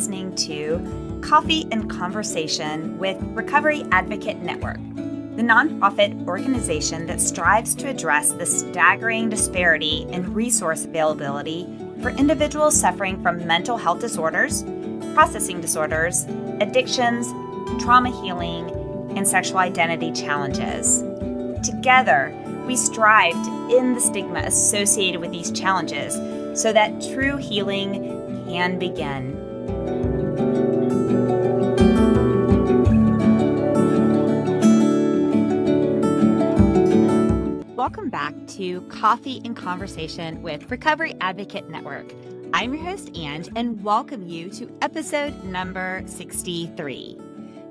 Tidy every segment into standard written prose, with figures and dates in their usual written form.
listening to Coffee and Conversation with Recovery Advocate Network, the nonprofit organization that strives to address the staggering disparity in resource availability for individuals suffering from mental health disorders, processing disorders, addictions, trauma healing, and sexual identity challenges. Together, we strive to end the stigma associated with these challenges so that true healing can begin. Welcome back to Coffee and Conversation with Recovery Advocate Network. I'm your host, Ange, and welcome you to episode number 63.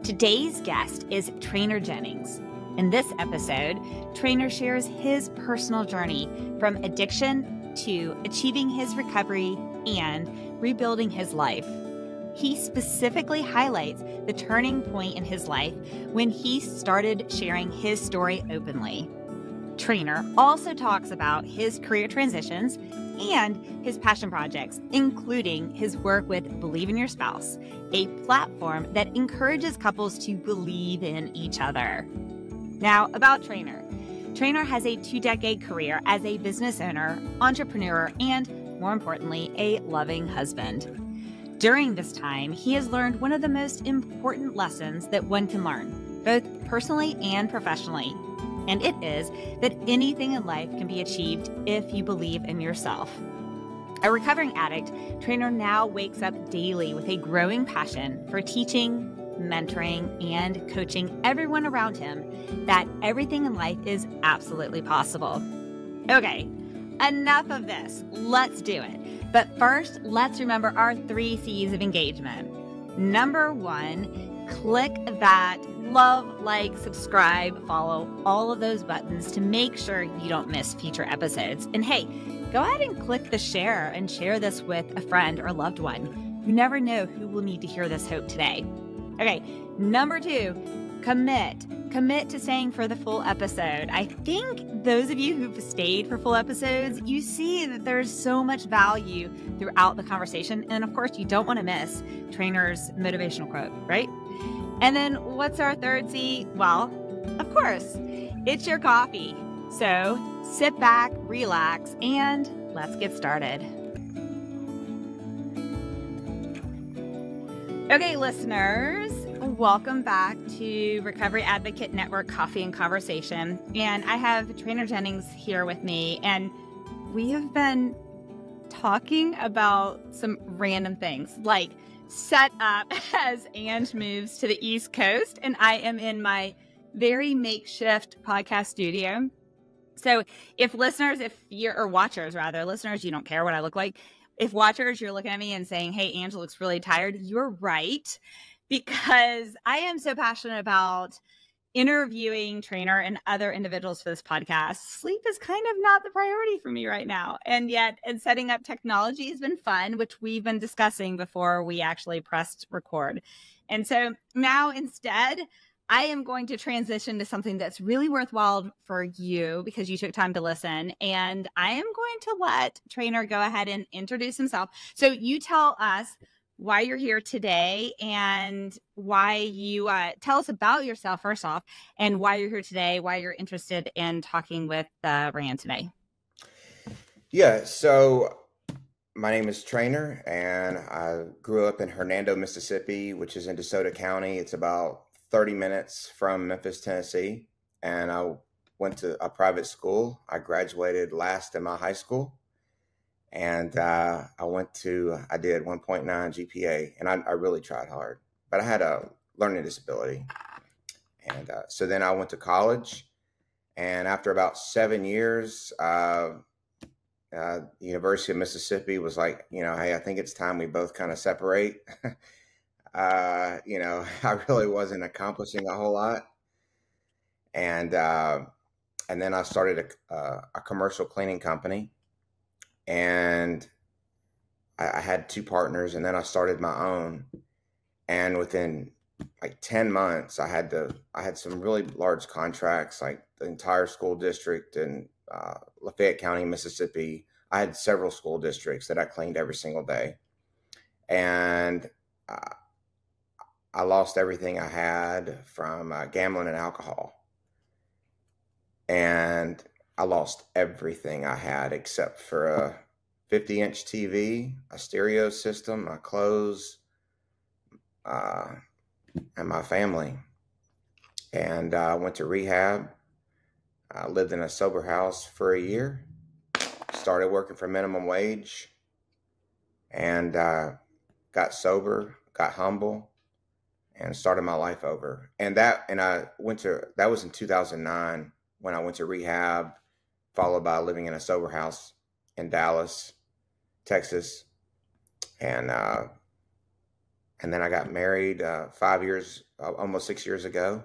Today's guest is Traynor Jennings. In this episode, Traynor shares his personal journey from addiction to achieving his recovery and rebuilding his life. He specifically highlights the turning point in his life when he started sharing his story openly. Traynor also talks about his career transitions and his passion projects, including his work with Believe in Your Spouse, a platform that encourages couples to believe in each other. Now, about Traynor. Traynor has a 2-decade career as a business owner, entrepreneur, and, more importantly, a loving husband. During this time, he has learned one of the most important lessons that one can learn, both personally and professionally. And it is that anything in life can be achieved if you believe in yourself. A recovering addict, Traynor now wakes up daily with a growing passion for teaching, mentoring, and coaching everyone around him that everything in life is absolutely possible. Okay, enough of this. Let's do it. But first, let's remember our 3 C's of engagement. Number 1, click that love, like, subscribe, follow, all of those buttons to make sure you don't miss future episodes. And hey, go ahead and click the share and share this with a friend or loved one. You never know who will need to hear this hope today. Okay, number 2, commit. Commit to staying for the full episode. I think those of you who've stayed for full episodes, you see that there's so much value throughout the conversation. And of course, you don't want to miss Traynor's motivational quote, right? And then what's our 3rd C? Well, of course, it's your coffee. So sit back, relax, and let's get started. Okay, listeners, welcome back to Recovery Advocate Network Coffee and Conversation. And I have Traynor Jennings here with me, and we have been talking about some random things, like set up as Ange moves to the East Coast, and I am in my very makeshift podcast studio. So if listeners, listeners, you don't care what I look like. If watchers, you're looking at me and saying, hey, Ange looks really tired, you're right, because I am so passionate about interviewing Traynor and other individuals for this podcast. Sleep is kind of not the priority for me right now. And setting up technology has been fun, which we've been discussing before we actually pressed record. And so now instead, I am going to transition to something that's really worthwhile for you because you took time to listen. And I am going to let Traynor go ahead and introduce himself. So you tell us why you're here today and why you tell us about yourself first off, and why you're here today, why you're interested in talking with Rand today. Yeah, so my name is Traynor, and I grew up in Hernando, Mississippi, which is in DeSoto County. It's about 30 minutes from Memphis, Tennessee. And I went to a private school. I graduated last in my high school. And I did 1.9 GPA, and I really tried hard, but I had a learning disability. And so then I went to college, and after about 7 years, the University of Mississippi was like, hey, I think it's time we both kind of separate. I really wasn't accomplishing a whole lot. And then I started a commercial cleaning company. And I had 2 partners, and then I started my own. And within like 10 months, I had some really large contracts, like the entire school district in Lafayette County, Mississippi. I had several school districts that I cleaned every single day. And I lost everything I had from gambling and alcohol. And I lost everything I had except for a 50-inch TV, a stereo system, my clothes, uh, and my family. And I went to rehab. I lived in a sober house for a year, started working for minimum wage, and got sober, got humble, and started my life over. That was in 2009 when I went to rehab, followed by living in a sober house in Dallas, Texas, and then I got married 5 years, almost 6 years ago,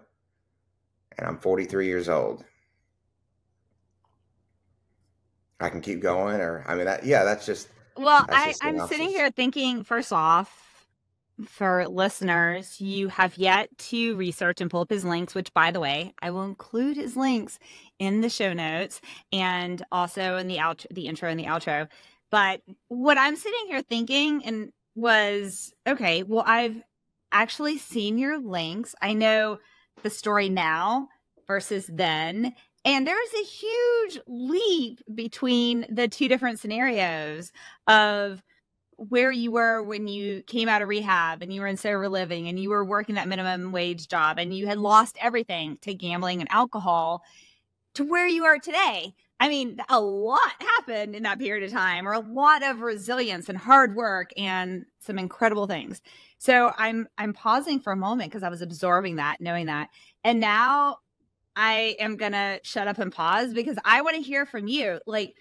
and I'm 43 years old. I can keep going, that's just. Well, That's just I'm synopsis. sitting here thinking, first off, for listeners, you have yet to research and pull up his links, which, by the way, I will include his links in the show notes and also in the intro and the outro. But what I'm sitting here thinking was, okay, well, I've actually seen your links. I know the story now versus then. And there's a huge leap between the two different scenarios of where you were when you came out of rehab and you were in sober living and you were working that minimum wage job and you had lost everything to gambling and alcohol to where you are today. I mean, a lot happened in that period of time, or a lot of resilience and hard work and some incredible things. So I'm pausing for a moment because I was absorbing that, knowing that. And now I am going to shut up and pause because I want to hear from you. Like,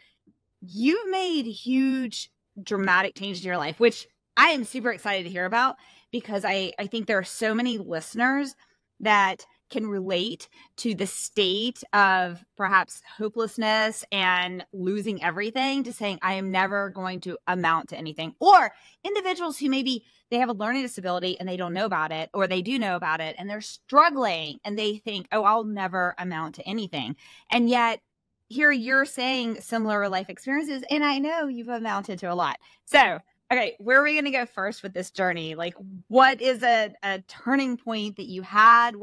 you've made huge dramatic change in your life, which I am super excited to hear about because I think there are so many listeners that can relate to the state of perhaps hopelessness and losing everything to saying, I am never going to amount to anything. Or individuals who maybe they have a learning disability and they don't know about it, or they do know about it and they're struggling and they think, oh, I'll never amount to anything. And yet here you're saying similar life experiences, and I know you've amounted to a lot. So, okay, where are we going to go first with this journey? Like, what is a turning point that you had?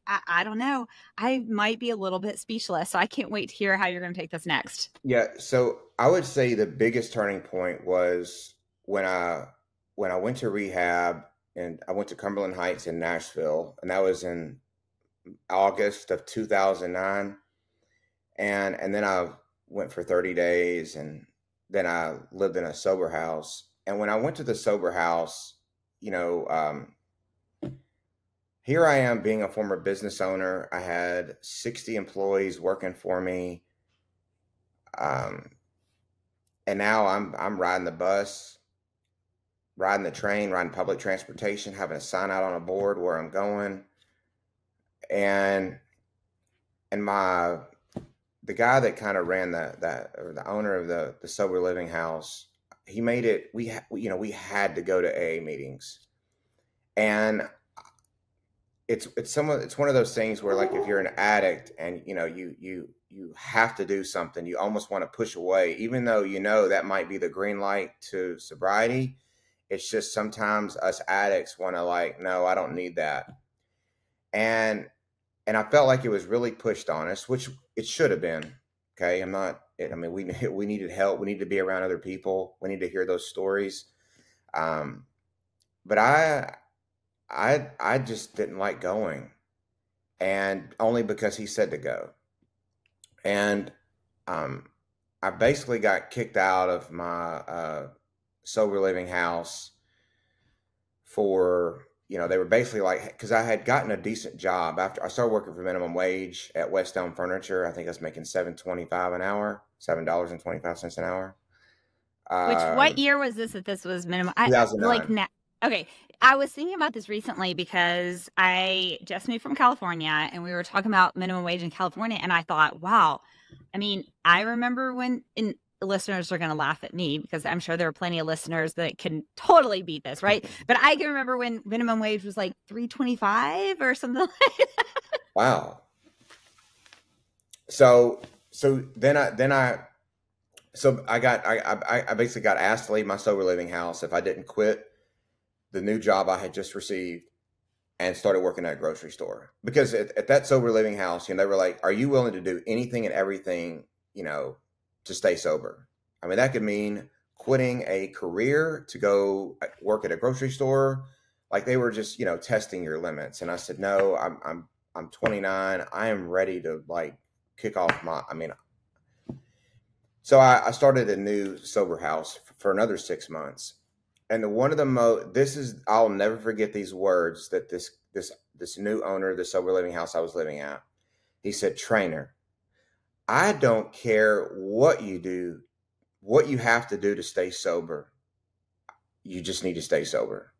I don't know. I might be a little bit speechless, so I can't wait to hear how you're going to take this next. Yeah, so I would say the biggest turning point was when I went to rehab, and I went to Cumberland Heights in Nashville, and that was in August of 2009. And then I went for 30 days, and then I lived in a sober house. And when I went to the sober house, here I am being a former business owner. I had 60 employees working for me. And now I'm riding the bus, riding the train, riding public transportation, having a sign out on a board where I'm going. And the guy that kind of ran the owner of the sober living house, he made it, we had to go to AA meetings. And it's one of those things where, like, if you're an addict and you have to do something, you almost want to push away, even though that might be the green light to sobriety. It's just sometimes us addicts want to, like, no, I don't need that. And I felt like it was really pushed on us, which it should have been. Okay. We needed help. We need to be around other people. We need to hear those stories. But I just didn't like going, and only because he said to go. And I basically got kicked out of my sober living house for, they were basically like, because I had gotten a decent job after I started working for minimum wage at West Elm Furniture. I think I was making $7.25 an hour, $7.25 an hour. What year was this? That this was minimum? 2009. Okay, I was thinking about this recently because I just moved from California, and we were talking about minimum wage in California, and I thought, wow. I mean, I remember listeners are going to laugh at me because I'm sure there are plenty of listeners that can totally beat this, right? But I can remember when minimum wage was like $3.25 or something like that. Wow. So then I basically got asked to leave my sober living house if I didn't quit. the new job I had just received and started working at a grocery store. Because at that sober living house, they were like, are you willing to do anything and everything, to stay sober? I mean, that could mean quitting a career to go work at a grocery store. Like, they were just, testing your limits. And I said, no, I'm 29. I am ready to kick off so I started a new sober house for another 6 months. And one of the I'll never forget these words that this new owner of the sober living house I was living at, he said, Traynor, I don't care what you do, what you have to do to stay sober. You just need to stay sober.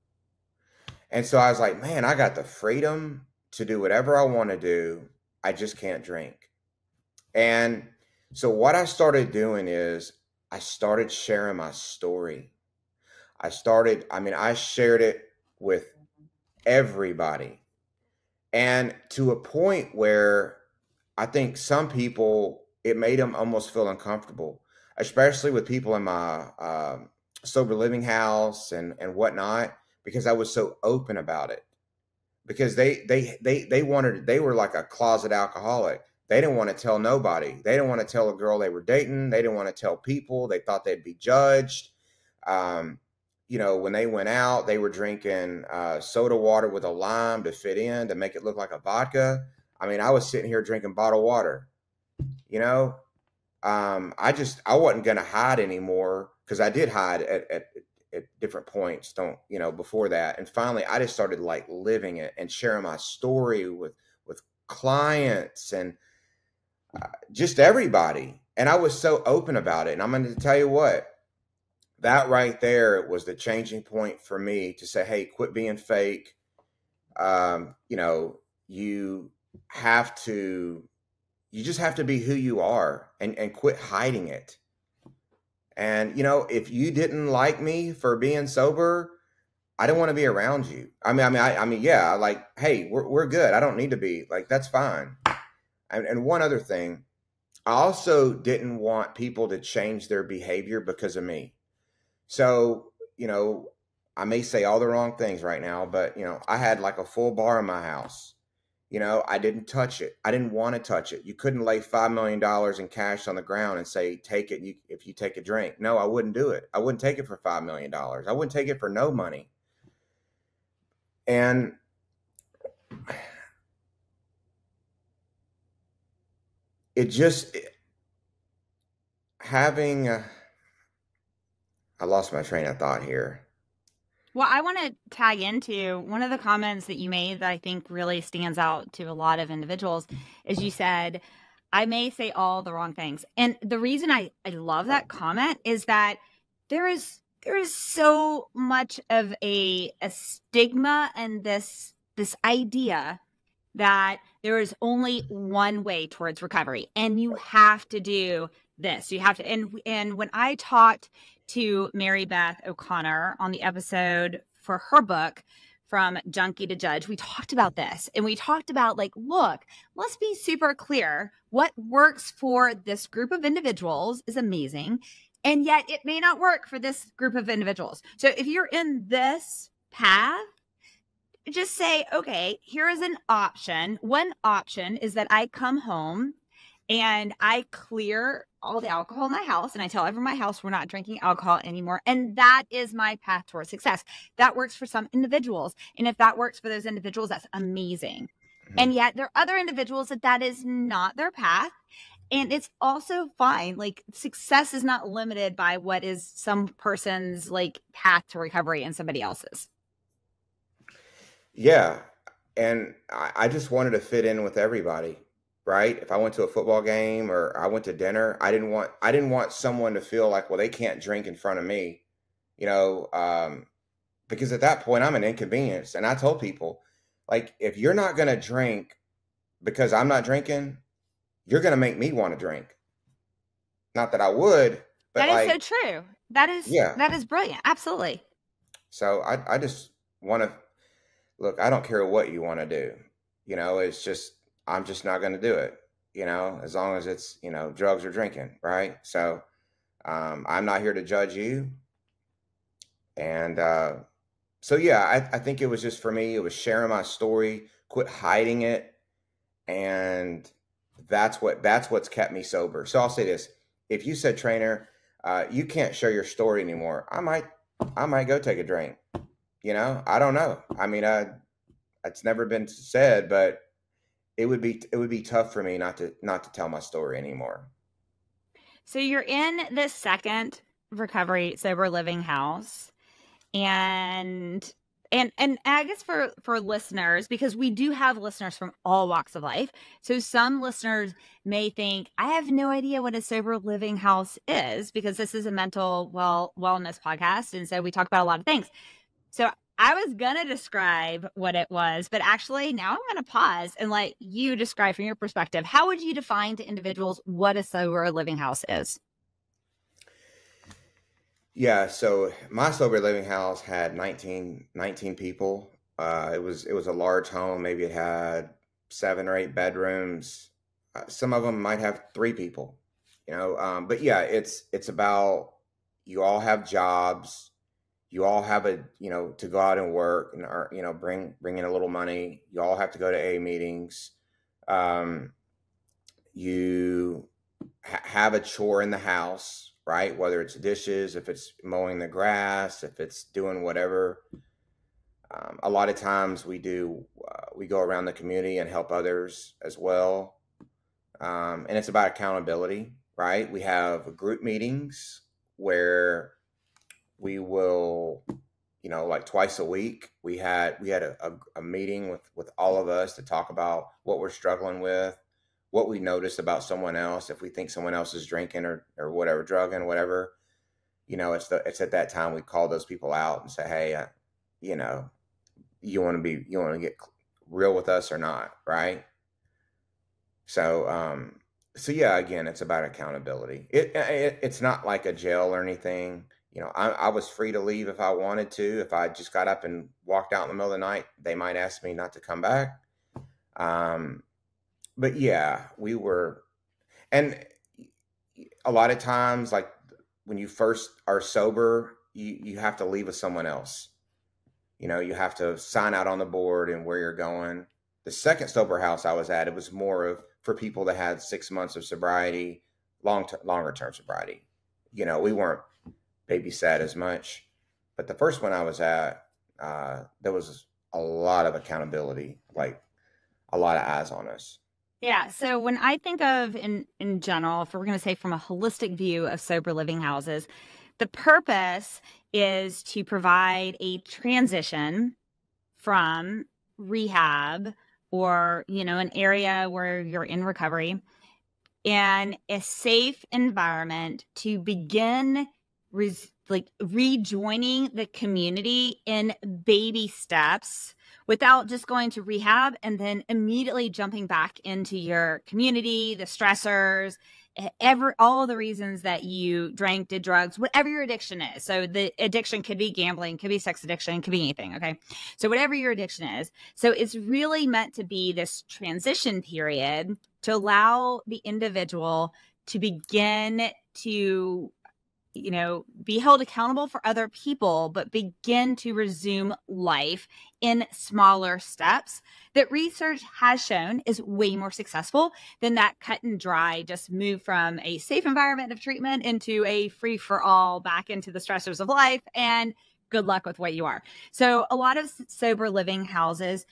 And so I was like, man, I got the freedom to do whatever I want to do. I just can't drink. And so what I started doing is I started sharing my story. I shared it with everybody. And to a point where I think some people, it made them almost feel uncomfortable, especially with people in my sober living house and whatnot, because I was so open about it. Because they were like a closet alcoholic. They didn't want to tell nobody. They didn't want to tell a girl they were dating. They didn't want to tell people. They thought they'd be judged. When they went out, they were drinking soda water with a lime to fit in, to make it look like a vodka. I mean, I was sitting here drinking bottled water. I wasn't going to hide anymore, because I did hide at different points, before that. And finally, I just started living it and sharing my story with clients and just everybody. And I was so open about it. And I'm going to tell you what, that right there was the changing point for me to say, hey, quit being fake. You just have to be who you are and quit hiding it. And, if you didn't like me for being sober, I didn't want to be around you. Yeah, hey, we're good. I don't need to be that's fine. And one other thing, I also didn't want people to change their behavior because of me. So, I may say all the wrong things right now, but, I had a full bar in my house. I didn't touch it. I didn't want to touch it. You couldn't lay $5 million in cash on the ground and say, take it if you take a drink. No, I wouldn't do it. I wouldn't take it for $5 million. I wouldn't take it for no money. And I lost my train of thought here. Well, I want to tag into one of the comments that you made that I think really stands out to a lot of individuals is you said, I may say all the wrong things. And the reason I love that comment is that there is so much of a stigma and this idea that there is only one way towards recovery, and you have to do this. You have to, and when I talked to Mary Beth O'Connor on the episode for her book, From Junkie to Judge, we talked about this, and we talked about look, let's be super clear. What works for this group of individuals is amazing, and yet it may not work for this group of individuals. So if you're in this path, just say, okay, here is an option. One option is that I come home and I clear all the alcohol in my house, and I tell everyone in my house we're not drinking alcohol anymore. And that is my path towards success. That works for some individuals. And if that works for those individuals, that's amazing. Mm-hmm. And yet there are other individuals that is not their path. And it's also fine. Success is not limited by what is some person's path to recovery and somebody else's. Yeah. And I just wanted to fit in with everybody. Right? If I went to a football game or I went to dinner, I didn't want someone to feel like, well, they can't drink in front of me, because at that point I'm an inconvenience. And I told people, if you're not going to drink because I'm not drinking, you're going to make me want to drink. Not that I would, but that is so true. That is brilliant. Absolutely. So I just want to look, I don't care what you want to do. It's just, I'm just not going to do it, as long as it's, drugs or drinking. Right. So, I'm not here to judge you. And, So yeah, I think it was just for me, it was sharing my story, quit hiding it, and that's what's kept me sober. So I'll say this: if you said, Trainer, you can't share your story anymore, I might go take a drink. I don't know. I mean, it's never been said, but it would be tough for me not to tell my story anymore. So you're in the second recovery sober living house, and and I guess for listeners, because we do have listeners from all walks of life. So some listeners may think, I have no idea what a sober living house is, because this is a mental wellness podcast, and so we talk about a lot of things. So I was gonna describe what it was, but actually now I'm gonna pause and let you describe from your perspective. How would you define to individuals what a sober living house is? Yeah, so my sober living house had 19 people. It was a large home. Maybe it had 7 or 8 bedrooms. Some of them might have 3 people. But yeah, it's about, you all have jobs. You all have to go out and work and bring in a little money. You all have to go to A meetings. You have a chore in the house, right? Whether it's dishes, if it's mowing the grass, if it's doing whatever. A lot of times we go around the community and help others as well. And it's about accountability, right? We have group meetings where we will, like twice a week, we had a meeting with all of us to talk about what we're struggling with, what we notice about someone else. If we think someone else is drinking or whatever, drugging, whatever, it's at that time we call those people out and say, hey, you want to get real with us or not, right? So yeah, again, it's about accountability. It's not like a jail or anything. I was free to leave if I wanted to. If I just got up and walked out in the middle of the night, they might ask me not to come back. But yeah, we were, and a lot of times, like when you first are sober, you have to leave with someone else. You have to sign out on the board and where you're going. The second sober house I was at, it was more of for people that had 6 months of sobriety, longer term sobriety. We weren't babysat as much. But the first one I was at, there was a lot of accountability, like a lot of eyes on us. Yeah. So when I think of in general, if we're going to say from a holistic view of sober living houses, the purpose is to provide a transition from rehab or, an area where you're in recovery, and a safe environment to begin rejoining the community in baby steps, without just going to rehab and then immediately jumping back into your community, the stressors, all of the reasons that you drank, did drugs, whatever your addiction is. So the addiction could be gambling, could be sex addiction, could be anything. Okay. So whatever your addiction is. So it's really meant to be this transition period to allow the individual to begin to be held accountable for other people, but begin to resume life in smaller steps that research has shown is way more successful than that cut and dry, just move from a safe environment of treatment into a free for all, back into the stressors of life, and good luck with what you are. So a lot of sober living houses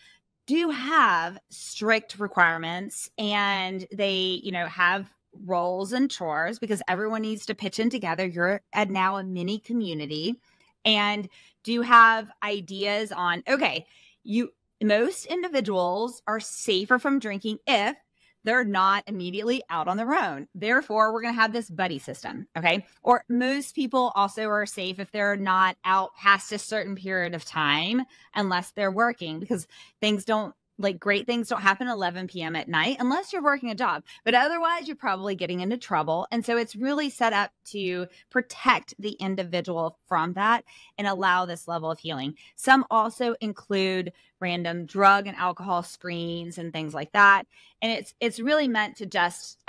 do have strict requirements, and they, have roles and chores, because everyone needs to pitch in together. You're at now a mini community, and do have ideas on, okay, most individuals are safer from drinking if they're not immediately out on their own. Therefore, we're going to have this buddy system. Okay. Or most people also are safe if they're not out past a certain period of time, unless they're working, because great things don't happen at 11 p.m. at night unless you're working a job, but otherwise you're probably getting into trouble. And so it's really set up to protect the individual from that and allow this level of healing. Some also include random drug and alcohol screens and things like that. And it's really meant to just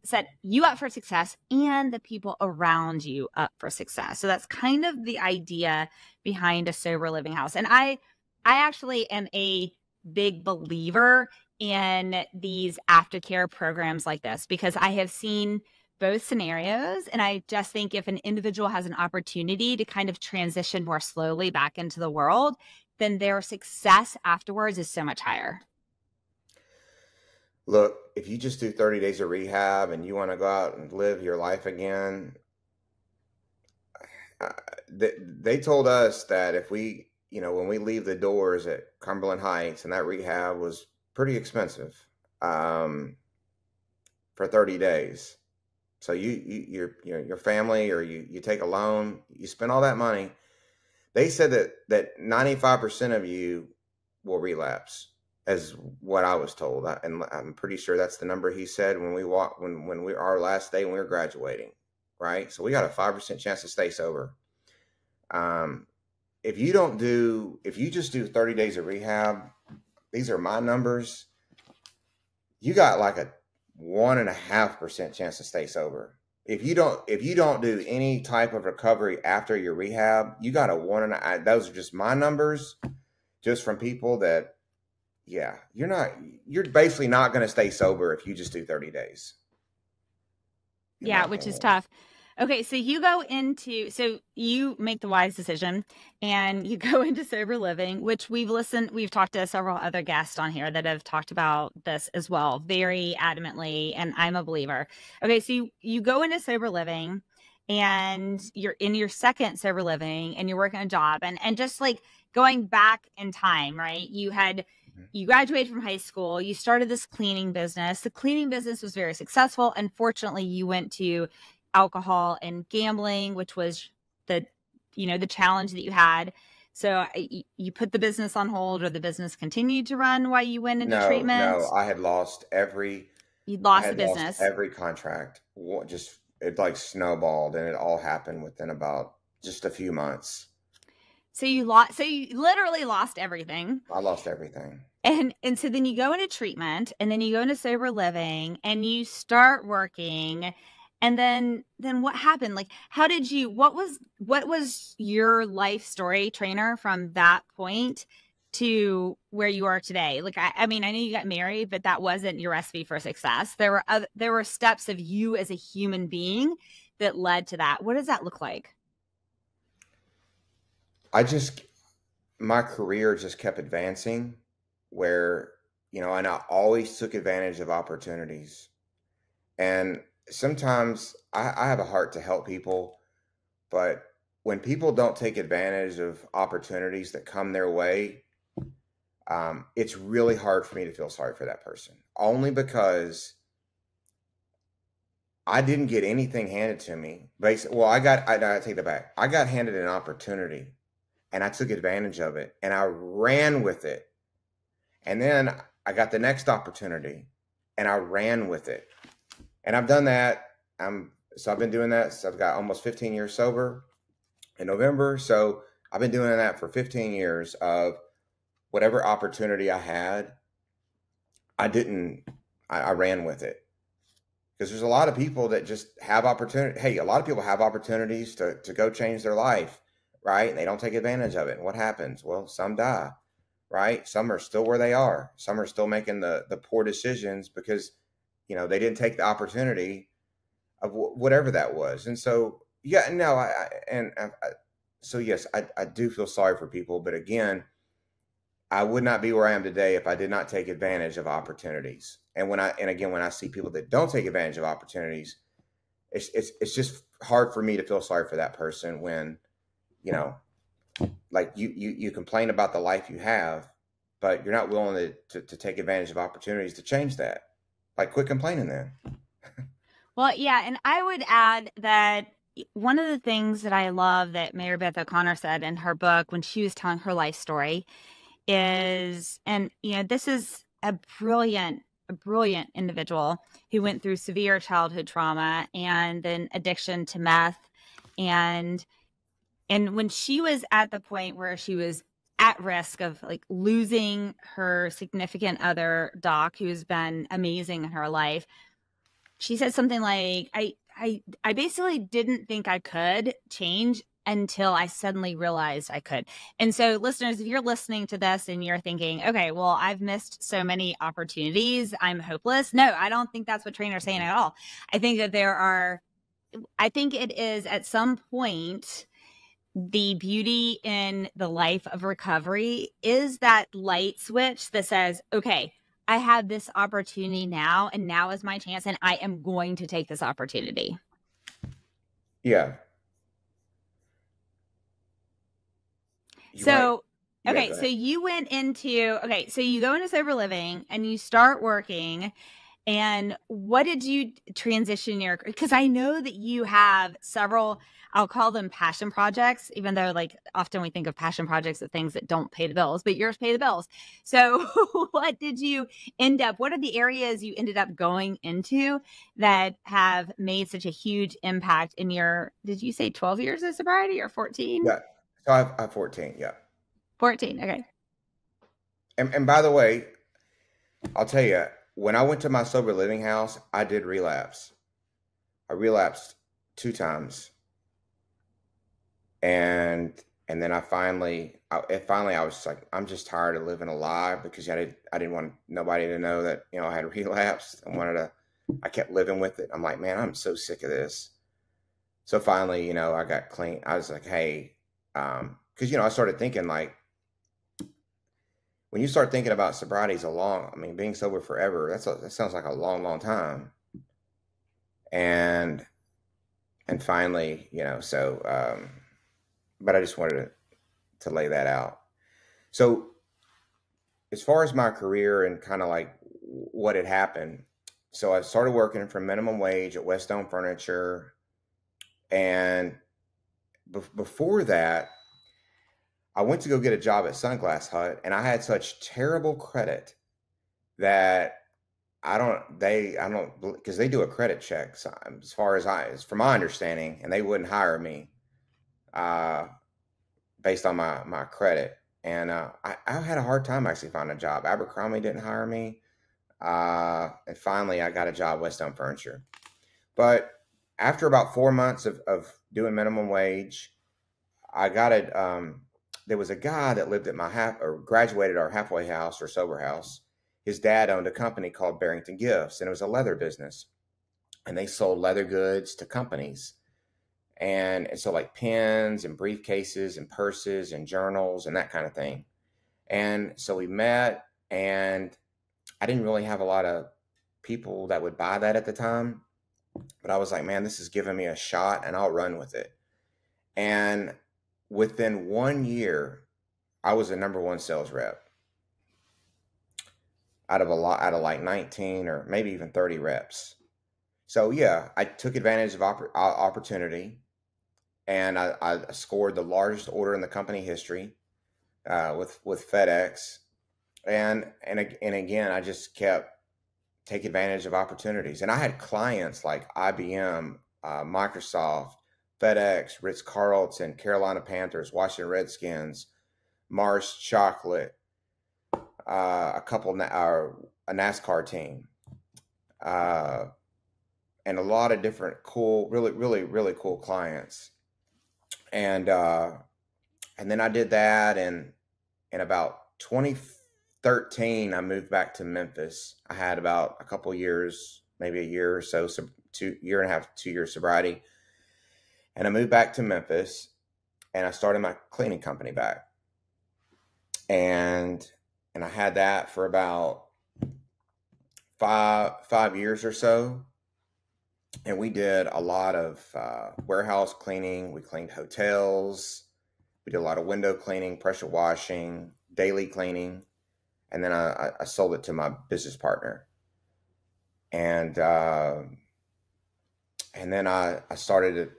set you up for success and the people around you up for success. So that's kind of the idea behind a sober living house. And I actually am a big believer in these aftercare programs like this, because I have seen both scenarios. And I just think if an individual has an opportunity to kind of transition more slowly back into the world, then their success afterwards is so much higher. Look, if you just do 30 days of rehab and you want to go out and live your life again, they told us that if we, when we leave the doors at Cumberland Heights, and that rehab was pretty expensive for 30 days. So your family, or you take a loan, you spend all that money. They said that 95% of you will relapse, as what I was told, and I'm pretty sure that's the number he said when we our last day when we were graduating, right? So we got a 5% chance to stay sober. If you just do 30 days of rehab, these are my numbers, you got like a 1.5% chance to stay sober. If you don't do any type of recovery after your rehab, you got a 1.5. Those are just my numbers, just from people that, yeah, you're basically not going to stay sober if you just do 30 days. Yeah, which is tough. Okay, so so you make the wise decision and you go into sober living, which we've talked to several other guests on here that have talked about this as well, very adamantly, and I'm a believer. Okay, so you go into sober living and you're in your second sober living and you're working a job, and just like going back in time, right? You graduated from high school, you started this cleaning business. The cleaning business was very successful. Unfortunately, you went to alcohol and gambling, which was the challenge that you had. So you put the business on hold, or the business continued to run while you went into treatment? No, I had lost every... You'd lost the business. Lost every contract. It like snowballed, and it all happened within about just a few months. So you literally lost everything. I lost everything. And so then you go into treatment, and then you go into sober living, and you start working. And then what happened? Like, what was your life story, Traynor, from that point to where you are today? Like, I mean, I know you got married, but that wasn't your recipe for success. There were steps of you as a human being that led to that. What does that look like? My career just kept advancing, where, and I always took advantage of opportunities. And sometimes I have a heart to help people, but when people don't take advantage of opportunities that come their way, it's really hard for me to feel sorry for that person, only because I didn't get anything handed to me. I take that back. I got handed an opportunity, and I took advantage of it, and I ran with it. And then I got the next opportunity, and I ran with it. And I've done that. I've been doing that. So I've got almost 15 years sober in November. So I've been doing that for 15 years of whatever opportunity I had. I ran with it. Because there's a lot of people that just have opportunity. Hey, a lot of people have opportunities to go change their life, right? And they don't take advantage of it. And what happens? Well, some die, right? Some are still where they are. Some are still making the poor decisions because, they didn't take the opportunity of whatever that was. And so, yeah, no, so yes, I do feel sorry for people. But again, I would not be where I am today if I did not take advantage of opportunities. And when I see people that don't take advantage of opportunities, it's just hard for me to feel sorry for that person when, like you complain about the life you have, but you're not willing to take advantage of opportunities to change that. Like, quit complaining then. Well, yeah. And I would add that one of the things that I love that Mary Beth O'Connor said in her book when she was telling her life story is, and this is a brilliant individual who went through severe childhood trauma and then addiction to meth. And when she was at the point where she was at risk of like losing her significant other, Doc, who's been amazing in her life, she said something like, I basically didn't think I could change until I suddenly realized I could. And so, listeners, if you're listening to this and you're thinking, okay, well, I've missed so many opportunities, I'm hopeless. No, I don't think that's what Traynor's saying at all. I think that I think it is at some point, the beauty in the life of recovery is that light switch that says, okay, I have this opportunity now, and now is my chance, and I am going to take this opportunity. Yeah. So, Yeah, go so ahead. you went into, so you go into sober living and you start working. And what did you transition because I know that you have several, I'll call them passion projects, even though like often we think of passion projects as things that don't pay the bills, but yours pay the bills. So what are the areas you ended up going into that have made such a huge impact in did you say 12 years of sobriety or 14? Yeah. So I have 14. Yeah. 14. Okay. And by the way, I'll tell you, when I went to my sober living house, I did relapse. I relapsed 2 times, and then I finally I was just like, I'm just tired of living a lie, because I didn't want nobody to know that, I had relapsed. I kept living with it. I'm like, man, I'm so sick of this. So finally, I got clean. I was like, hey, because I started thinking, like, when you start thinking about sobriety being sober forever, that sounds like a long, long time. And finally, but I just wanted to lay that out. So as far as my career and kind of like what had happened, so I started working for minimum wage at Westone Furniture. And before that, I went to go get a job at Sunglass Hut, and I had such terrible credit that because they do a credit check, so as from my understanding, and they wouldn't hire me based on my credit. And I had a hard time actually finding a job. Abercrombie didn't hire me. And finally I got a job at Westone Furniture. But after about 4 months of doing minimum wage, I got it. There was a guy that lived at graduated our halfway house or sober house. His dad owned a company called Barrington Gifts, and it was a leather business. And they sold leather goods to companies. And so like pens and briefcases and purses and journals and that kind of thing. And so we met, and I didn't really have a lot of people that would buy that at the time. But I was like, man, this is giving me a shot, and I'll run with it. And within 1 year, I was the number one sales rep out of like 19 or maybe even 30 reps. So yeah, I took advantage of opportunity, and I scored the largest order in the company history with FedEx, and again, I just kept taking advantage of opportunities. And I had clients like IBM, Microsoft, FedEx, Ritz Carlton, Carolina Panthers, Washington Redskins, Mars Chocolate, a NASCAR team, and a lot of different cool, really, really, really cool clients. And then I did that, and in about 2013, I moved back to Memphis. I had about a couple years, maybe a year or so, year and a half, 2 years sobriety. And I moved back to Memphis, and I started my cleaning company back. And I had that for about five years or so. And we did a lot of warehouse cleaning. We cleaned hotels. We did a lot of window cleaning, pressure washing, daily cleaning. And then I sold it to my business partner. And then I started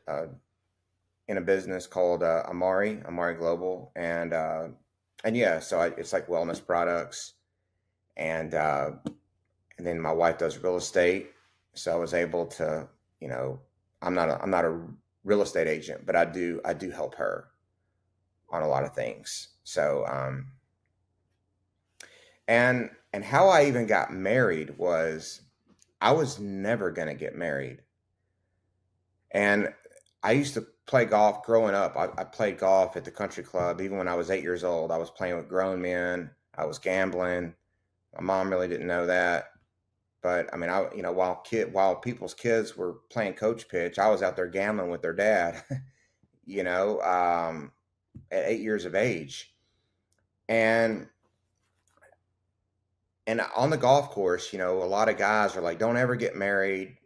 in a business called Amari Global. And yeah, so it's like wellness products. And then my wife does real estate. So I was able to, I'm not a real estate agent, but I do help her on a lot of things. So, and how I even got married was I was never going to get married. And I used to play golf growing up. I played golf at the country club. Even when I was 8 years old, I was playing with grown men. I was gambling. My mom really didn't know that. But I mean, while people's kids were playing coach pitch, I was out there gambling with their dad, you know, at 8 years of age. And on the golf course, a lot of guys are like, don't ever get married.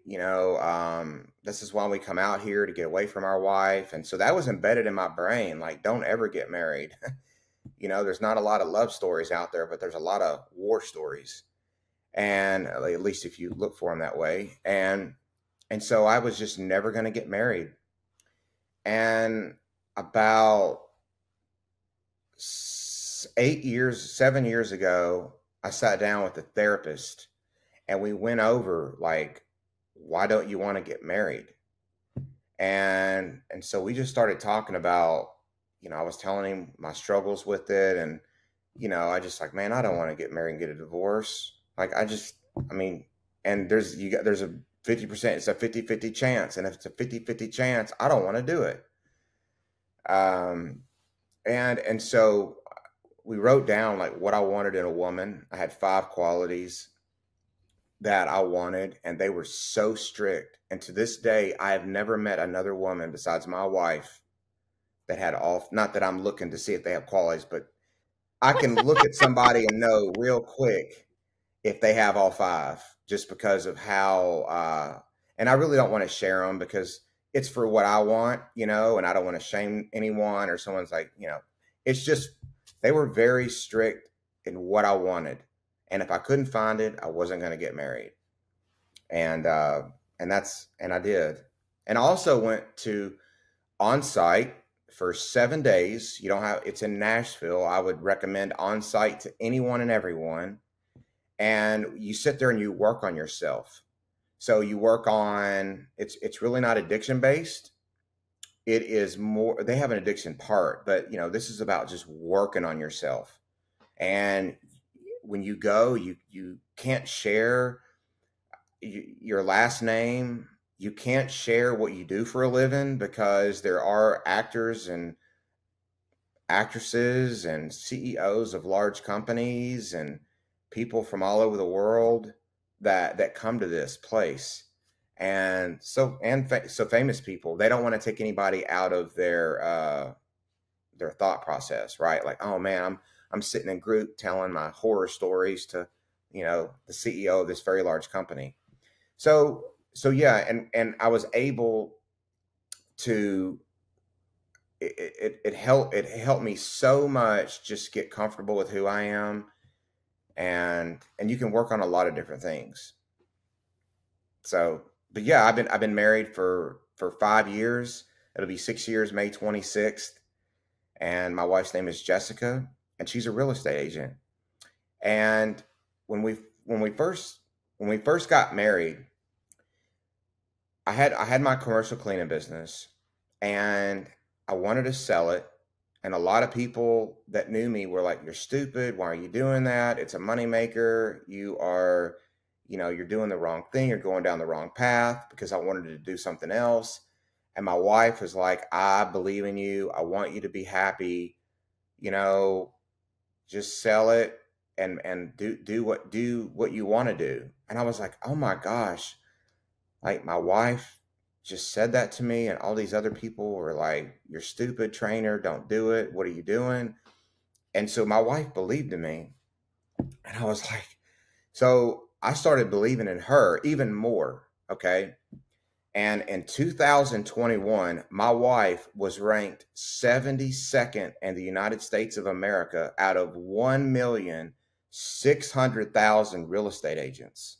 This is why we come out here, to get away from our wife. And so that was embedded in my brain. Like, don't ever get married. There's not a lot of love stories out there, but there's a lot of war stories. And at least if you look for them that way. And so I was just never going to get married. And about 7 years ago, I sat down with a therapist and we went over, like, why don't you want to get married? And so we just started talking about, I was telling him my struggles with it. And, I just like, man, I don't want to get married and get a divorce. Like, and there's a 50%, it's a 50-50 chance. And if it's a 50-50 chance, I don't want to do it. And so we wrote down like what I wanted in a woman. I had 5 qualities that I wanted, and they were so strict. And to this day, I have never met another woman besides my wife that had all, not that I'm looking to see if they have qualities, but I can look at somebody and know real quick if they have all 5, just because of how, and I really don't want to share them because it's for what I want, and I don't want to shame anyone or someone's like, it's just, they were very strict in what I wanted. And if I couldn't find it, I wasn't going to get married. And I did. And I also went to on-site for 7 days. It's in Nashville. I would recommend on-site to anyone and everyone. And you sit there and you work on yourself. So you work on, it's really not addiction based. It is more, they have an addiction part, but this is about just working on yourself. And when you go, you can't share your last name. You can't share what you do for a living, because there are actors and actresses and CEOs of large companies and people from all over the world that come to this place. And so famous people, they don't want to take anybody out of their thought process, right? Like, oh man, I'm sitting in group telling my horror stories to, the CEO of this very large company. So yeah, and I was able to, it helped me so much just get comfortable with who I am. And you can work on a lot of different things. So, but yeah, I've been married for 5 years. It'll be 6 years, May 26th. And my wife's name is Jessica, and she's a real estate agent. And when we first got married, I had my commercial cleaning business, and I wanted to sell it. And a lot of people that knew me were like, you're stupid. Why are you doing that? It's a moneymaker. You are, you're doing the wrong thing. You're going down the wrong path, because I wanted to do something else. And my wife was like, I believe in you. I want you to be happy. Just sell it and do what you want to do. And I was like, oh my gosh, like my wife just said that to me, and all these other people were like, you're stupid, Traynor, don't do it. What are you doing? And so my wife believed in me. And I was like, so I started believing in her even more. Okay. And in 2021, my wife was ranked 72nd in the United States of America out of 1,600,000 real estate agents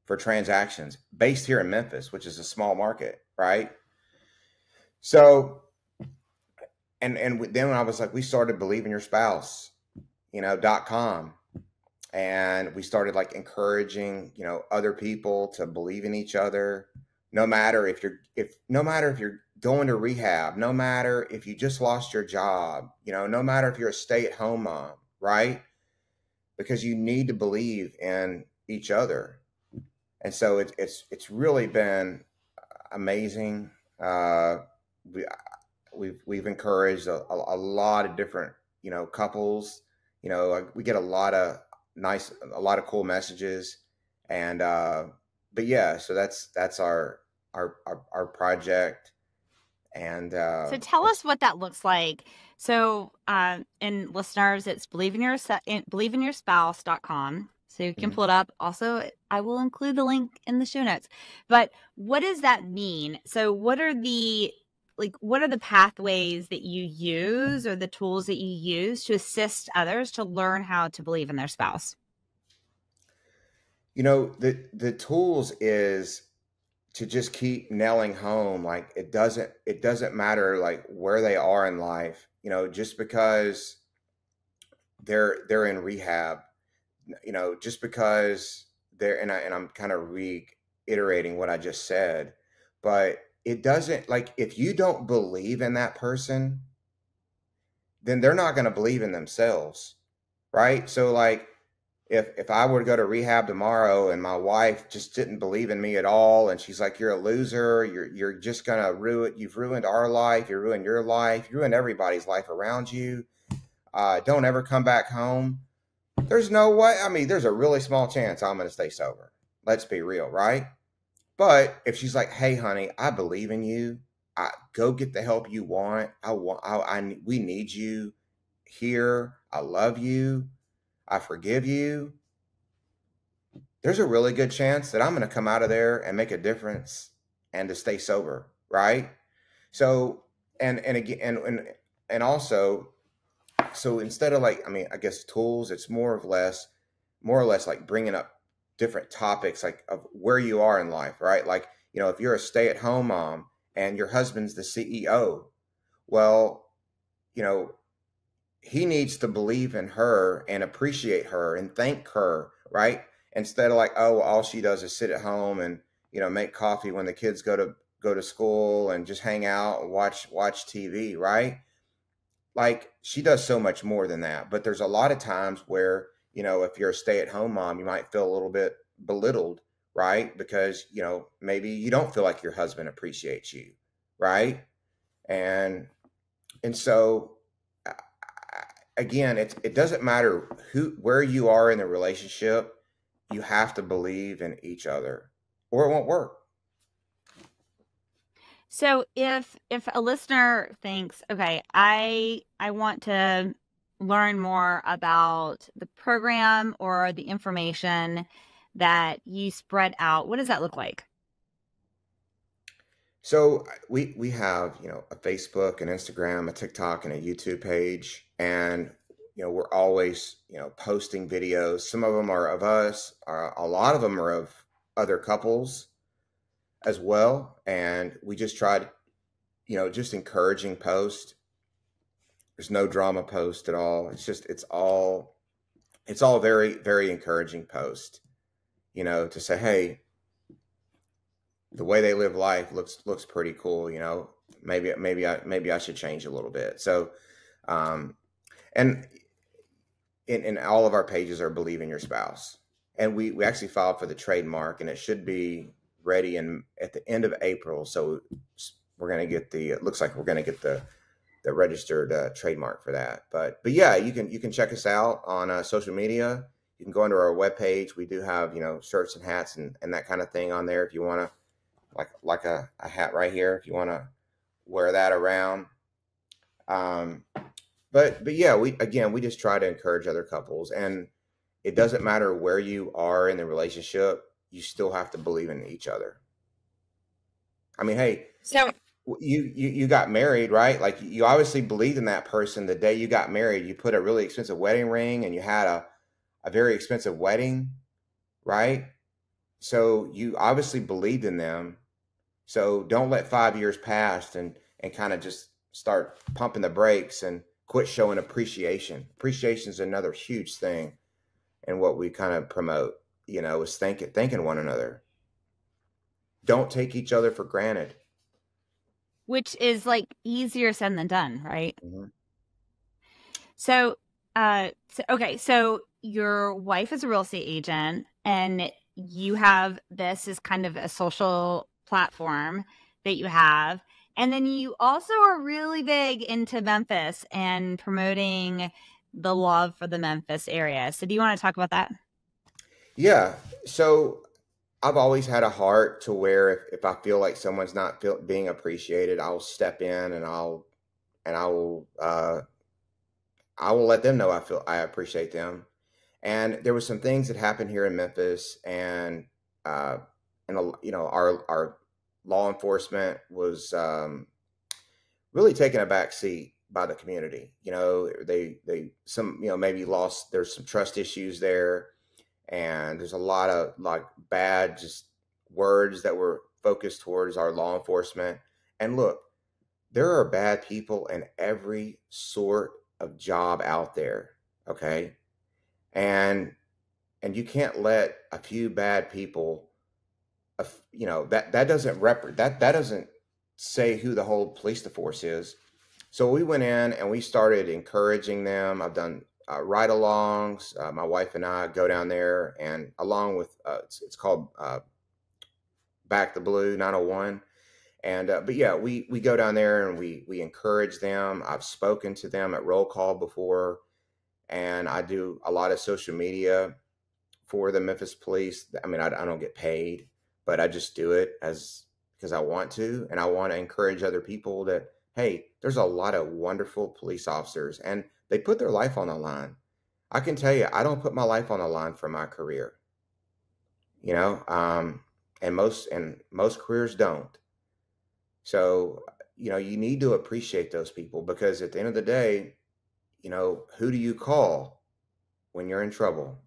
for transactions, based here in Memphis, which is a small market, right? So, and then when I was like, we started believeinyourSpouse.com. And we started like encouraging, other people to believe in each other. No matter if you're going to rehab, no matter if you just lost your job, no matter if you're a stay-at-home mom, right? Because you need to believe in each other. And so it's really been amazing. We we've encouraged a lot of different, couples. We get a lot of a lot of cool messages, and but yeah, so that's our project, and So tell us what that looks like. So, and listeners, it's believeininspouse.com. So you can Mhm. pull it up. Also, I will include the link in the show notes. But what does that mean? So what are the pathways that you use or the tools that you use to assist others to learn how to believe in their spouse? The tools is to just keep nailing home, like it doesn't matter like where they are in life, just because they're in rehab, just because I'm kind of reiterating what I just said, but it doesn't, like, if you don't believe in that person, then they're not going to believe in themselves, right? So like, if I were to go to rehab tomorrow and my wife just didn't believe in me at all, and she's like, "You're a loser. You're just gonna ruin. You've ruined our life. You ruined your life. You ruined everybody's life around you. Don't ever come back home." There's no way. I mean, there's a really small chance I'm gonna stay sober. Let's be real, right? But if she's like, "Hey, honey, I believe in you. Go get the help you want. We need you here. I love you. I forgive you." There's a really good chance that I'm going to come out of there and make a difference and to stay sober, right? So, and again, and also, so instead of, like, I mean, I guess tools, it's more or less like bringing up different topics, like of where you are in life, right? Like, if you're a stay-at-home mom and your husband's the CEO, well, you know, he needs to believe in her and appreciate her and thank her, right? Instead of like, oh, well, all she does is sit at home and, make coffee when the kids go to school and just hang out and watch TV, right? Like, she does so much more than that. But there's a lot of times where, if you're a stay-at-home mom, you might feel a little bit belittled, right? Because, maybe you don't feel like your husband appreciates you, right? And and so, again, it doesn't matter where you are in the relationship. You have to believe in each other, or it won't work. So if a listener thinks, okay, I want to learn more about the program or the information that you spread out, what does that look like? So we have, a Facebook, an Instagram, a TikTok, and a YouTube page, and we're always, posting videos. Some of them are of us. A lot of them are of other couples as well, and we just tried, just encouraging post. There's no drama post at all. It's all very, very encouraging post, to say, hey, the way they live life looks pretty cool. Maybe I should change a little bit. So, um, and in all of our pages are believe in your spouse, and we actually filed for the trademark, and it should be ready at the end of April. So we're gonna get it looks like we're gonna get the registered trademark for that. But yeah, you can check us out on social media. You can go into our webpage. We do have, shirts and hats and that kind of thing on there if you want to, like a hat right here, if you want to wear that around. Um, but yeah, we just try to encourage other couples, and it doesn't matter where you are in the relationship. You still have to believe in each other. I mean, hey, So you got married, right? Like, you obviously believed in that person the day you got married. You put a really expensive wedding ring, and you had a very expensive wedding, right? So you obviously believed in them. So don't let 5 years pass and kind of just start pumping the brakes and quit showing appreciation. Appreciation is another huge thing, and what we kind of promote, is thanking one another. Don't take each other for granted. which is like easier said than done, right? Mhm. So okay, so your wife is a real estate agent, and you have this as kind of a social platform that you have. And then you also are really big into Memphis and promoting the love for the Memphis area. So do you want to talk about that? Yeah. So I've always had a heart to where if I feel like someone's not being appreciated, I'll step in and and I will I will let them know I appreciate them. And there was some things that happened here in Memphis, uh, our law enforcement was really taking a back seat by the community. They some maybe lost. There's some trust issues there, and there's a lot of like bad just words that were focused towards our law enforcement. And look, there are bad people in every sort of job out there. Okay, and you can't let a few bad people, that doesn't that doesn't say who the whole police force is. So we went in and we started encouraging them. I've done ride-alongs. My wife and I go down there, and along with it's called Back the Blue 901. And but yeah, we go down there and we encourage them. I've spoken to them at roll call before, and I do a lot of social media for the Memphis police. I mean, I don't get paid, but I just do it because I want to, and I want to encourage other people that, hey, there's a lot of wonderful police officers, and they put their life on the line. I can tell you, I don't put my life on the line for my career, and most careers don't. So, you need to appreciate those people, because at the end of the day, who do you call when you're in trouble?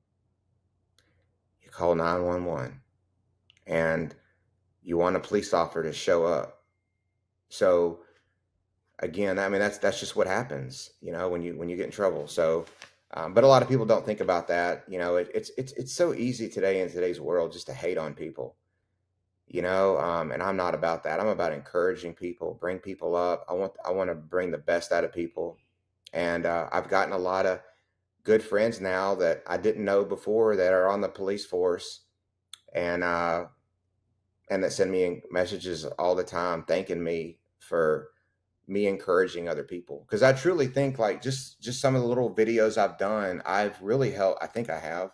You call 911, and you want a police officer to show up. So again, I mean, that's just what happens, when you get in trouble. So, but a lot of people don't think about that. It's so easy today in today's world just to hate on people, and I'm not about that. I'm about encouraging people, bring people up. I want to bring the best out of people. And I've gotten a lot of good friends now that I didn't know before that are on the police force, and that send me messages all the time thanking me for me encouraging other people. Because I truly think, like, just some of the little videos I've done, I've really helped. I think I have.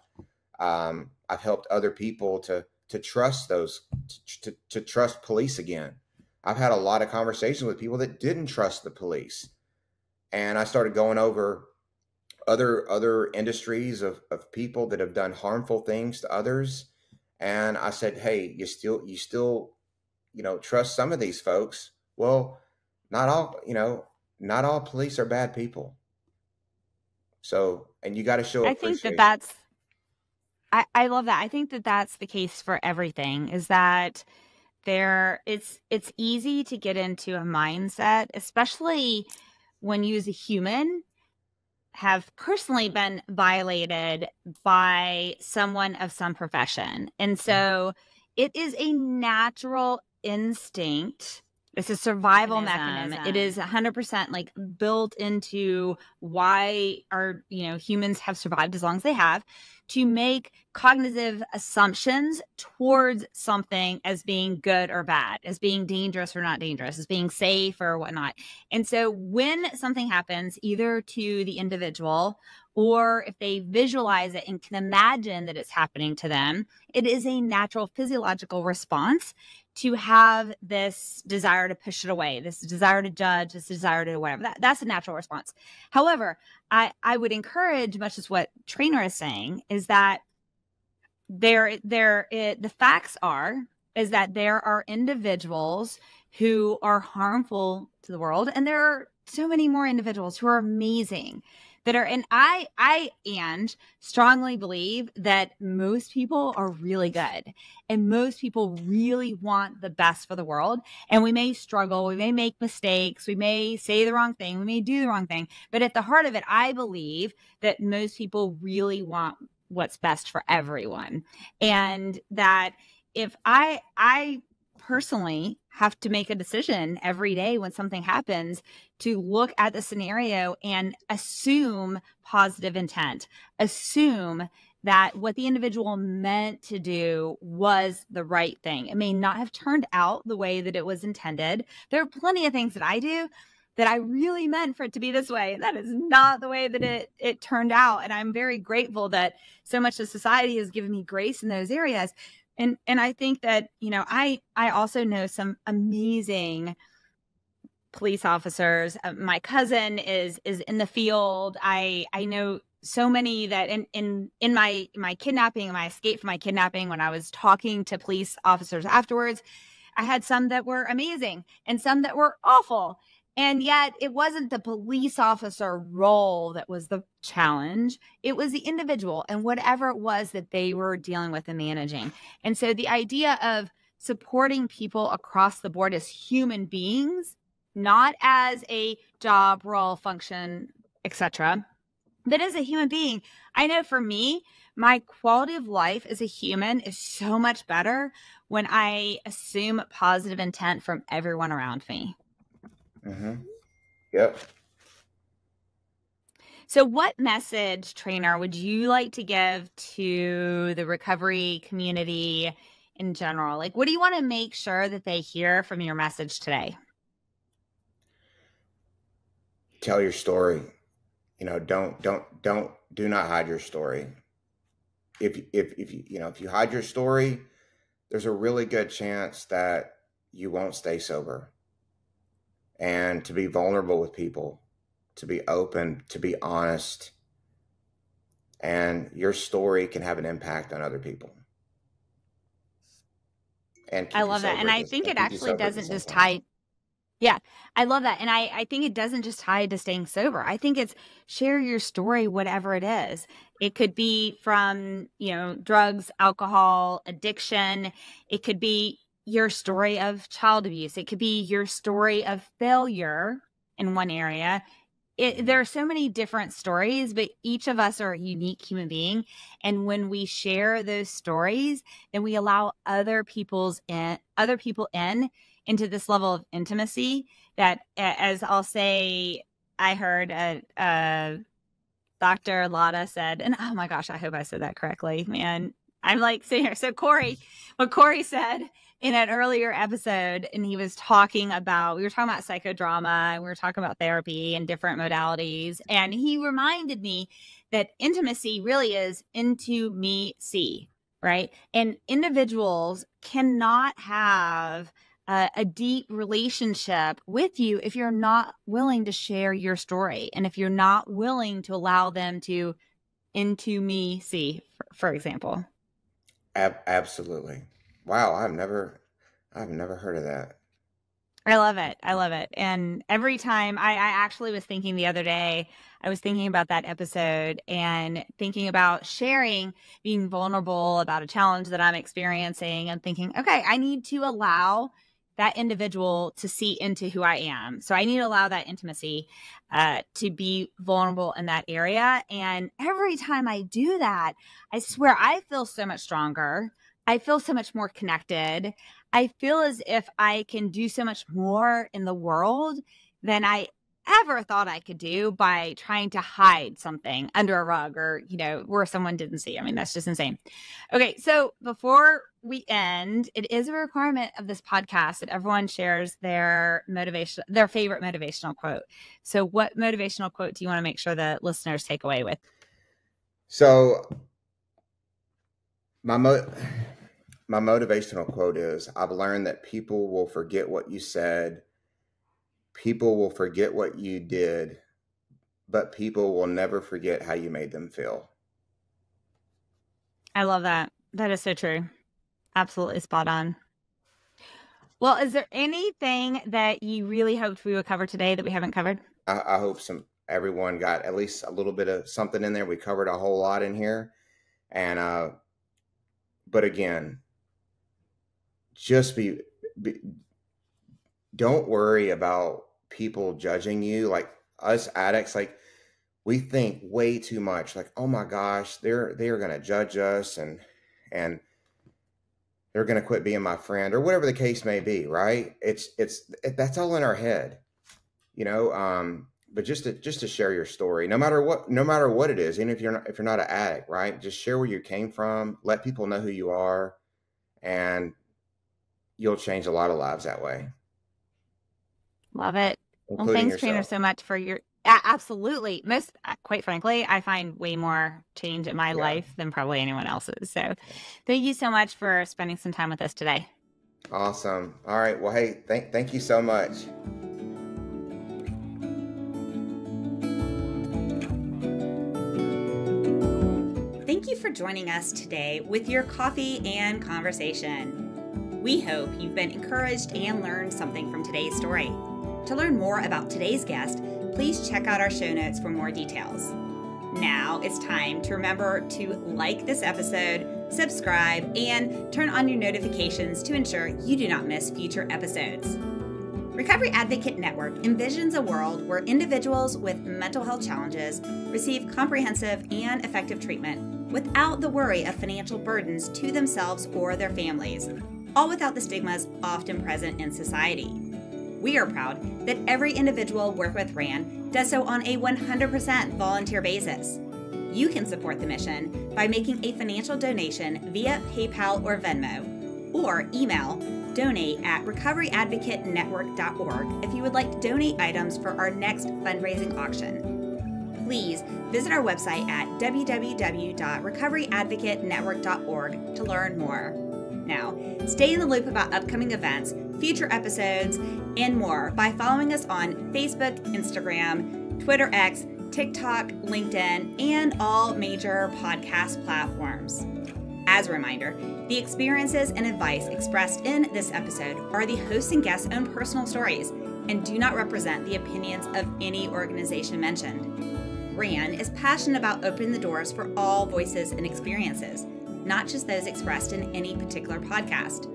I've helped other people to trust to trust police again. I've had a lot of conversations with people that didn't trust the police, and I started going over other industries of people that have done harmful things to others. And I said, hey, you still trust some of these folks. Well, not all police are bad people. So, and you got to show I think appreciation. I love that. I think that that's the case for everything, is that it's easy to get into a mindset, especially when you as a human have personally been violated by someone of some profession. And so it is a natural instinct. It's a survival mechanism. It is 100% like built into why our, humans have survived as long as they have, to make cognitive assumptions towards something as being good or bad, as being dangerous or not dangerous, as being safe or whatnot. And so when something happens, either to the individual or if they visualize it and can imagine that it's happening to them, it is a natural physiological response to have this desire to push it away, this desire to judge, this desire to whatever. That's a natural response. However, I would encourage, much as what Traynor is saying, is that the facts is that there are individuals who are harmful to the world, and there are so many more individuals who are amazing that are, and I strongly believe that most people are really good, and most people really want the best for the world. And we may struggle, we may make mistakes, we may say the wrong thing, we may do the wrong thing, but at the heart of it, I believe that most people really want what's best for everyone. And that if I personally have to make a decision every day when something happens to look at the scenario and assume positive intent, assume that what the individual meant to do was the right thing. It may not have turned out the way that it was intended. There are plenty of things that I do that I really meant for it to be this way. That is not the way that it turned out. And I'm very grateful that so much of society has given me grace in those areas. And I think that, I also know some amazing police officers. My cousin is in the field. I know so many that in my kidnapping, my escape from my kidnapping, when I was talking to police officers afterwards, I had some that were amazing and some that were awful. And yet it wasn't the police officer role that was the challenge. It was the individual and whatever it was that they were dealing with and managing. And so the idea of supporting people across the board as human beings, not as a job, role, function, etc., that is a human being. I know for me, my quality of life as a human is so much better when I assume positive intent from everyone around me. Mm-hmm. Yep. So what message, Traynor, would you like to give to the recovery community in general? Like, what do you want to make sure that they hear from your message today? Tell your story. Do not hide your story. If you hide your story, there's a really good chance that you won't stay sober. And to be vulnerable with people, to be open, to be honest, and your story can have an impact on other people. And I love that. And I think it actually doesn't just tie. Yeah, I love that. And I think it doesn't just tie to staying sober. I think it's share your story, whatever it is. It could be from, drugs, alcohol, addiction. It could be your story of child abuse. It could be your story of failure in one area. There are so many different stories, but each of us are a unique human being. And when we share those stories, then we allow other people in into this level of intimacy that, as I'll say, I heard Dr. Lotta said, and oh my gosh, I hope I said that correctly, man. I'm like sitting here. So what Corey said in an earlier episode, and we were talking about psychodrama, and we were talking about therapy and different modalities. And he reminded me that intimacy really is into me see, right? And individuals cannot have a deep relationship with you if you're not willing to share your story, and if you're not willing to allow them to into me see, for example. Absolutely. Wow, I've never heard of that. I love it. And every time I actually was thinking the other day, I was thinking about that episode and thinking about sharing, being vulnerable about a challenge that I'm experiencing, and thinking, okay, I need to allow that individual to see into who I am. So I need to allow that intimacy to be vulnerable in that area. And every time I do that, I swear I feel so much stronger. I feel so much more connected. I feel as if I can do so much more in the world than I ever thought I could do by trying to hide something under a rug or, where someone didn't see. I mean, that's just insane. Okay. So before we end, it is a requirement of this podcast that everyone shares their favorite motivational quote. So what motivational quote do you want to make sure the listeners take away with? So my motivational quote is, I've learned that people will forget what you said. People will forget what you did, but people will never forget how you made them feel. I love that. That is so true. Absolutely spot on. Well, is there anything that you really hoped we would cover today that we haven't covered? I hope everyone got at least a little bit of something in there. We covered a whole lot in here. And, but again, just don't worry about people judging you. Like us addicts, like we think way too much. Like, oh my gosh, they're going to judge us and they're going to quit being my friend or whatever the case may be. Right. That's all in our head. but just to share your story, no matter what it is, even if you're not an addict, right? Just share where you came from, let people know who you are, and you'll change a lot of lives that way, Love it. Well, including thanks, Traynor, yourself. so much for your absolutely. Most quite frankly, I find way more change in my Yeah. life than probably anyone else's. So thank you so much for spending some time with us today. Awesome. All right. Well, hey, thank you so much. Thank you for joining us today with your coffee and conversation. We hope you've been encouraged and learned something from today's story. To learn more about today's guest, please check out our show notes for more details. Now it's time to remember to like this episode, subscribe, and turn on your notifications to ensure you do not miss future episodes. Recovery Advocate Network envisions a world where individuals with mental health challenges receive comprehensive and effective treatment without the worry of financial burdens to themselves or their families, all without the stigmas often present in society. We are proud that every individual worked with RAN does so on a 100% volunteer basis. You can support the mission by making a financial donation via PayPal or Venmo, or email donate@recoveryadvocatenetwork.org if you would like to donate items for our next fundraising auction. Please visit our website at www.recoveryadvocatenetwork.org to learn more. Now, stay in the loop about upcoming events, future episodes, and more by following us on Facebook, Instagram, Twitter X, TikTok, LinkedIn, and all major podcast platforms. As a reminder, the experiences and advice expressed in this episode are the host and guest's own personal stories and do not represent the opinions of any organization mentioned. RAN is passionate about opening the doors for all voices and experiences, not just those expressed in any particular podcast.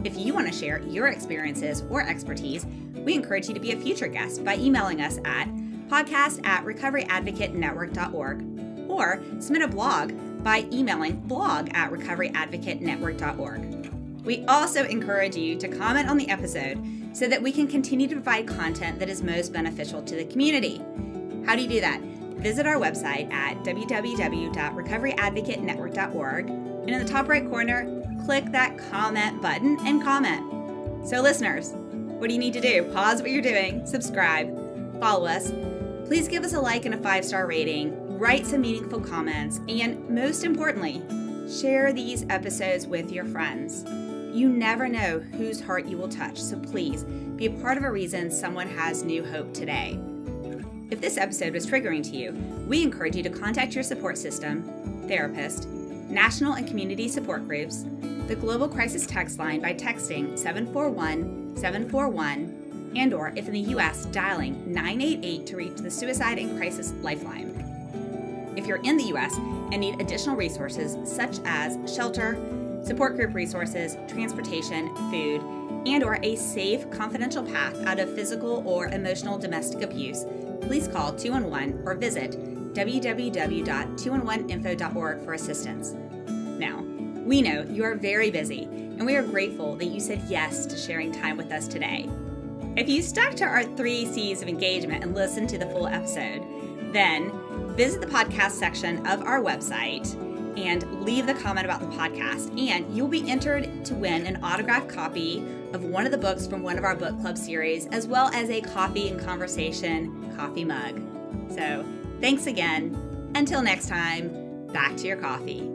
If you want to share your experiences or expertise, we encourage you to be a future guest by emailing us at podcast@recoveryadvocatenetwork.org or submit a blog by emailing blog@recoveryadvocatenetwork.org. We also encourage you to comment on the episode so that we can continue to provide content that is most beneficial to the community. How do you do that? Visit our website at www.recoveryadvocatenetwork.org, and in the top right corner, click that comment button and comment. So listeners, what do you need to do? Pause what you're doing, subscribe, follow us. Please give us a like and a 5-star rating, write some meaningful comments, and most importantly, share these episodes with your friends. You never know whose heart you will touch, so please be a part of a reason someone has new hope today. If this episode was triggering to you, we encourage you to contact your support system, therapist, national and community support groups, the Global Crisis Text Line by texting 741-741, and/or if in the U.S., dialing 988 to reach the Suicide and Crisis Lifeline. If you're in the U.S. and need additional resources such as shelter, support group resources, transportation, food, and/or a safe, confidential path out of physical or emotional domestic abuse, please call 211 or visit www.211info.org for assistance. Now, we know you are very busy, and we are grateful that you said yes to sharing time with us today. If you stuck to our 3 C's of engagement and listened to the full episode, then visit the podcast section of our website and leave the comment about the podcast, and you'll be entered to win an autographed copy of one of the books from one of our book club series, as well as a Coffee and Conversation coffee mug. So thanks again. Until next time, back to your coffee.